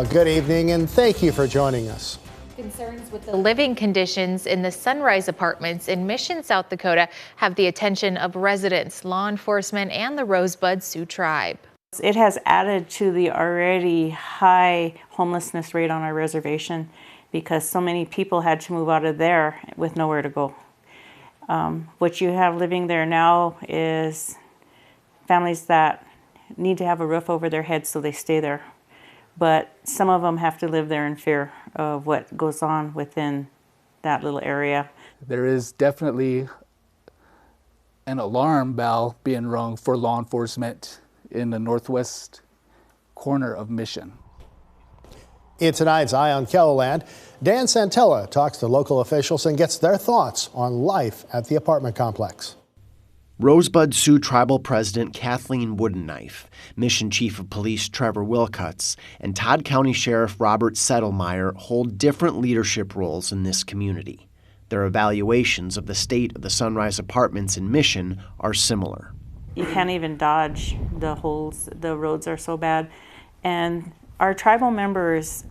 Well, good evening and thank you for joining us. Concerns with the living conditions in the Sunrise Apartments in Mission, South Dakota have the attention of residents, law enforcement, and the Rosebud Sioux Tribe. It has added to the already high homelessness rate on our reservation because so many people had to move out of there with nowhere to go. What you have living there now is families that need to have a roof over their heads so they stay there. But some of them have to live there in fear of what goes on within that little area. There is definitely an alarm bell being rung for law enforcement in the northwest corner of Mission. In tonight's Eye on Kelloland, Dan Santella talks to local officials and gets their thoughts on life at the apartment complex. Rosebud Sioux Tribal President Kathleen Woodenknife, Mission Chief of Police Trevor Wilcuts, and Todd County Sheriff Robert Settlemeyer hold different leadership roles in this community. Their evaluations of the state of the Sunrise Apartments in Mission are similar. You can't even dodge the holes. The roads are so bad. And our tribal members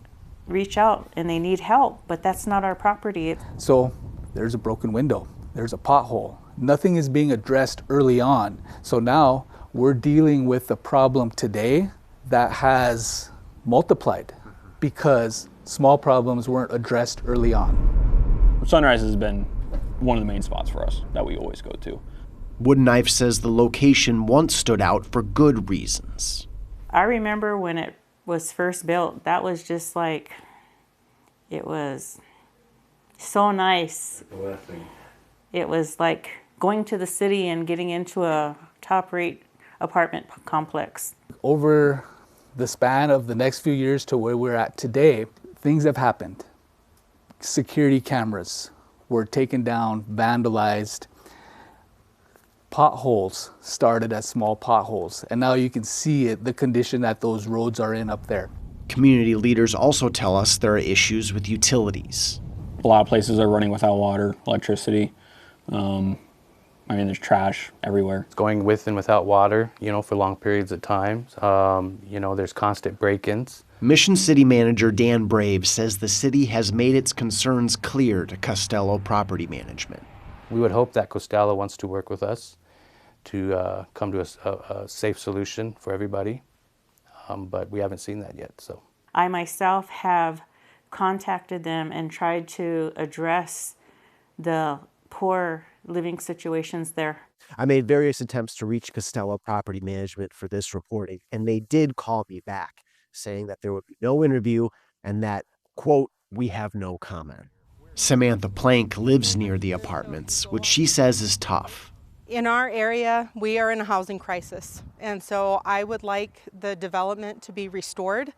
reach out and they need help, but that's not our property. So there's a broken window, there's a pothole. Nothing is being addressed early on. So now we're dealing with a problem today that has multiplied because small problems weren't addressed early on. Sunrise has been one of the main spots for us that we always go to. Woodenknife says the location once stood out for good reasons. I remember when it was first built, that was just like, it was so nice. It was like going to the city and getting into a top-rate apartment complex. Over the span of the next few years to where we're at today, things have happened. Security cameras were taken down, vandalized. Potholes started as small potholes, and now you can see it, the condition that those roads are in up there. Community leaders also tell us there are issues with utilities. A lot of places are running without water, electricity. There's trash everywhere. It's going with and without water, for long periods of time. There's constant break-ins. Mission City Manager Dan Brave says the city has made its concerns clear to Costello Property Management. We would hope that Costello wants to work with us to come to a safe solution for everybody, but we haven't seen that yet. So I myself have contacted them and tried to address the poor living situations there. I made various attempts to reach Costello Property Management for this reporting, and they did call me back, saying that there would be no interview and that, quote, "we have no comment." Samantha Plank lives near the apartments, which she says is tough. In our area, we are in a housing crisis, and so I would like the development to be restored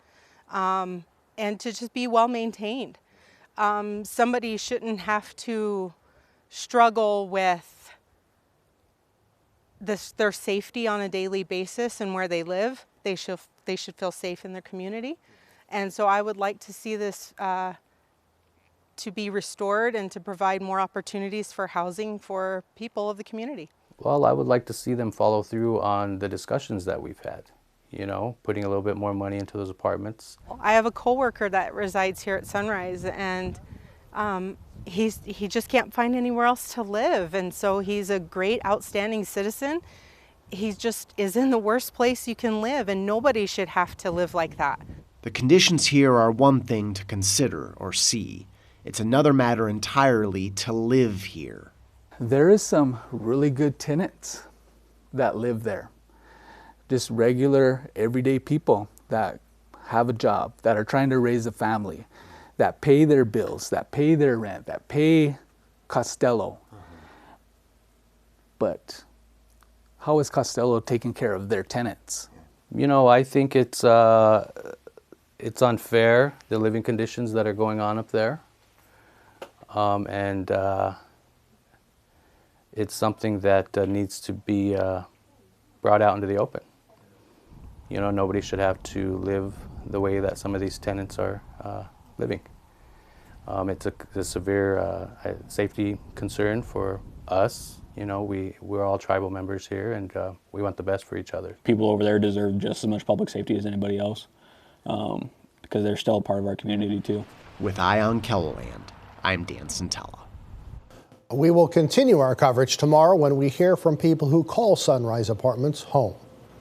and to just be well maintained. Somebody shouldn't have to struggle with their safety on a daily basis and where they live. They should feel safe in their community, and so I would like to see this to be restored and to provide more opportunities for housing for people of the community. Well, I would like to see them follow through on the discussions that we've had, putting a little bit more money into those apartments. I have a coworker that resides here at Sunrise, and he just can't find anywhere else to live, and so he's a great, outstanding citizen. He just is in the worst place you can live, and nobody should have to live like that. The conditions here are one thing to consider or see. It's another matter entirely to live here. There is some really good tenants that live there. Just regular, everyday people that have a job, that are trying to raise a family, that pay their bills, that pay their rent, that pay Costello. But how is Costello taking care of their tenants? I think it's unfair, the living conditions that are going on up there. And it's something that needs to be brought out into the open. Nobody should have to live the way that some of these tenants are living. It's a severe safety concern for us. We're all tribal members here, and we want the best for each other. People over there deserve just as much public safety as anybody else. because they're still a part of our community too. With Eye on KELOLAND, I'm Dan Santella. We will continue our coverage tomorrow when we hear from people who call Sunrise Apartments home.